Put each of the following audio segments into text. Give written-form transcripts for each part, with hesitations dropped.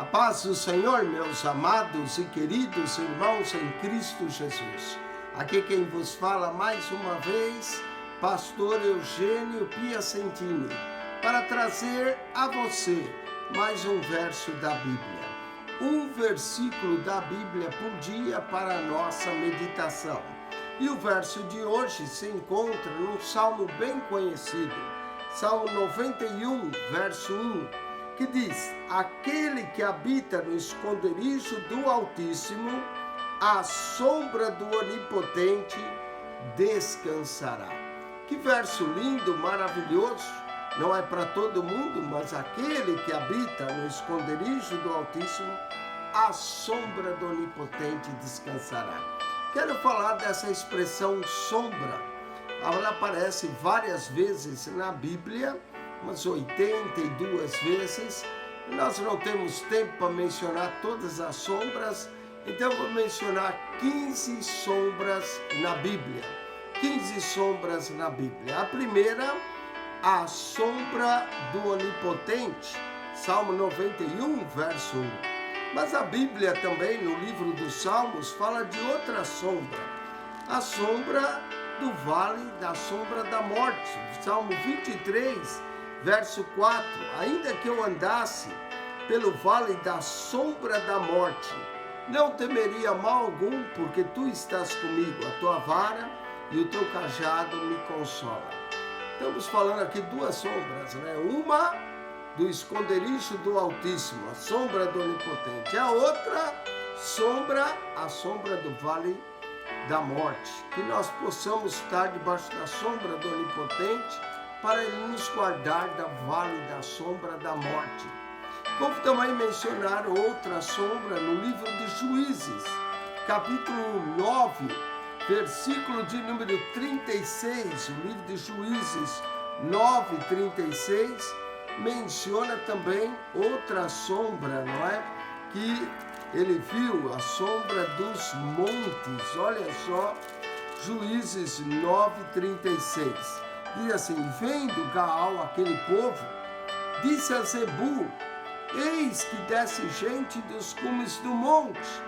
A paz do Senhor, meus amados e queridos irmãos em Cristo Jesus. Aqui quem vos fala mais uma vez, pastor Eugênio Piacentini, para trazer a você mais um verso da Bíblia. Um versículo da Bíblia por dia para a nossa meditação. E o verso de hoje se encontra num salmo bem conhecido, Salmo 91, verso 1, que diz: aquele que habita no esconderijo do Altíssimo, à sombra do Onipotente descansará. Que verso lindo, maravilhoso! Não é para todo mundo, mas aquele que habita no esconderijo do Altíssimo, à sombra do Onipotente descansará. Quero falar dessa expressão sombra. Ela aparece várias vezes na Bíblia, umas 82 vezes. Nós não temos tempo para mencionar todas as sombras, então vou mencionar 15 sombras na Bíblia. 15 sombras na Bíblia. A primeira, a sombra do Onipotente, Salmo 91, verso 1. Mas a Bíblia também, no livro dos Salmos, fala de outra sombra, a sombra do vale da sombra da morte. Salmo 23, verso 4. Ainda que eu andasse pelo vale da sombra da morte, não temeria mal algum, porque tu estás comigo, a tua vara e o teu cajado me consola. Estamos falando aqui duas sombras, né? Uma do esconderijo do Altíssimo, a sombra do Onipotente. A outra sombra, a sombra do vale da morte. Que nós possamos estar debaixo da sombra do Onipotente para Ele nos guardar da vale da sombra da morte. Vou também mencionar outra sombra no livro de Juízes, capítulo 9, versículo de número 36, o livro de Juízes 9, 36, menciona também outra sombra, não é? Que ele viu a sombra dos montes. Olha só, Juízes 9, 36. Diz assim: vendo Gaal aquele povo, disse a Zebu: eis que desce gente dos cumes do monte.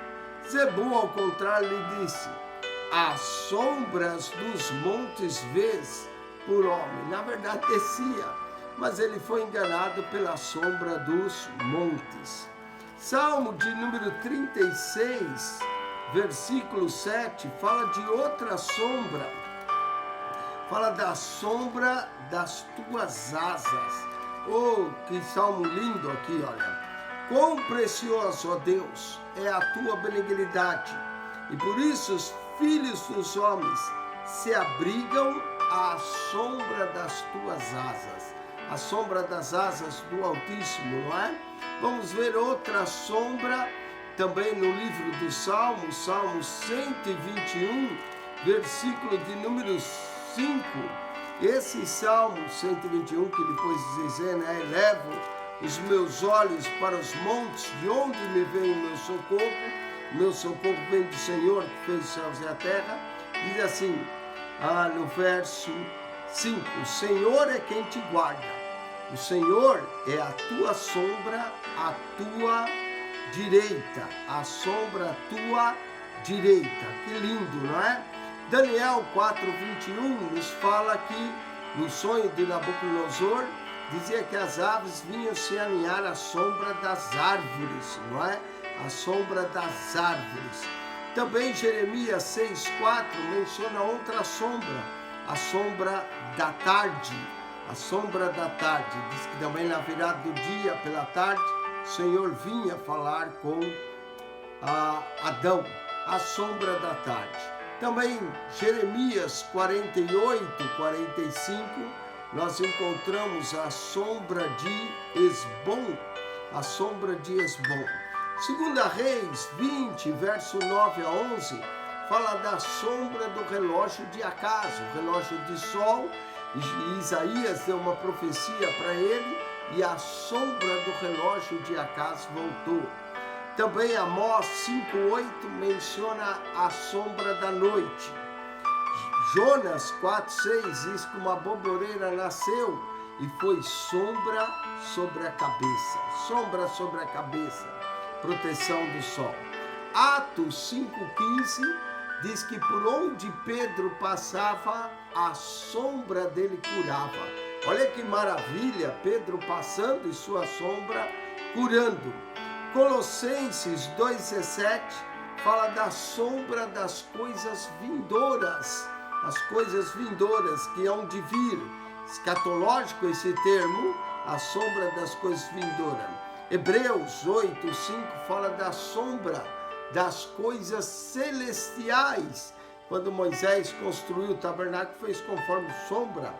Zebu, ao contrário, lhe disse: as sombras dos montes vês por homem. Na verdade descia, mas ele foi enganado pela sombra dos montes. Salmo de número 36, versículo 7, fala de outra sombra. Fala da sombra das tuas asas. Oh, que salmo lindo aqui, olha. Quão precioso, ó Deus, é a tua benignidade, e por isso os filhos dos homens se abrigam à sombra das tuas asas. A sombra das asas do Altíssimo, não é? Vamos ver outra sombra também no livro dos Salmos, Salmo 121, versículo de número 5. Esse Salmo 121 que depois de dizer, né? Elevo os meus olhos para os montes, de onde me vem o meu socorro? O meu socorro vem do Senhor que fez os céus e a terra. Diz assim, no verso 5, o Senhor é quem te guarda. O Senhor é a tua sombra, a tua direita. A sombra, a tua direita. Que lindo, não é? Daniel 4:21 nos fala que no sonho de Nabucodonosor dizia que as aves vinham se aninhar à sombra das árvores, não é? A sombra das árvores. Também Jeremias 6:4 menciona outra sombra, a sombra da tarde. A sombra da tarde. Diz que também na virada do dia, pela tarde, o Senhor vinha falar com Adão. A sombra da tarde. Também Jeremias 48, 45, nós encontramos a sombra de Esbom. A sombra de Esbom. 2 Reis 20, verso 9 a 11, fala da sombra do relógio de Acas, o relógio de sol. Isaías deu uma profecia para ele e a sombra do relógio de Acas voltou. Também Amós 5:8 menciona a sombra da noite. Jonas 4:6 diz que uma borboleira nasceu e foi sombra sobre a cabeça. Sombra sobre a cabeça. proteção do sol. Atos 5,15 diz que por onde Pedro passava, a sombra dele curava. Olha que maravilha, Pedro passando e sua sombra curando. Colossenses 2,17 fala da sombra das coisas vindouras, as coisas vindouras que hão de vir. Escatológico esse termo, a sombra das coisas vindouras. Hebreus 8,5 fala da sombra das coisas celestiais. Quando Moisés construiu o tabernáculo, fez conforme sombra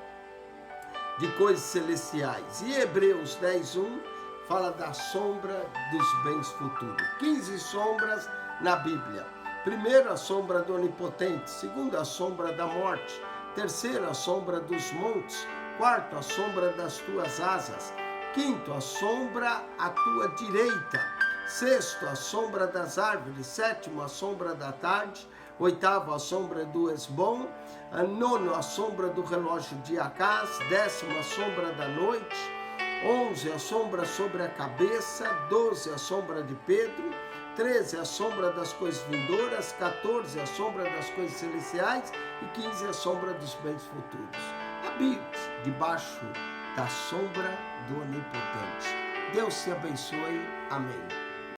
de coisas celestiais. E Hebreus 10,1 fala da sombra dos bens futuros. 15 sombras na Bíblia. Primeiro, a sombra do onipotente. Segundo, a sombra da morte. Terceiro, a sombra dos montes. Quarto, a sombra das tuas asas. Quinto, a sombra à tua direita. Sexto, a sombra das árvores. Sétimo, a sombra da tarde. Oitavo, a sombra do Esbom. Nono, a sombra do relógio de Acás. Décimo, a sombra da noite. 11, a sombra sobre a cabeça. 12, a sombra de Pedro. 13, a sombra das coisas vindouras. 14, a sombra das coisas celestiais. E 15, a sombra dos bens futuros. Habite debaixo da sombra do Onipotente. Deus te abençoe. Amém.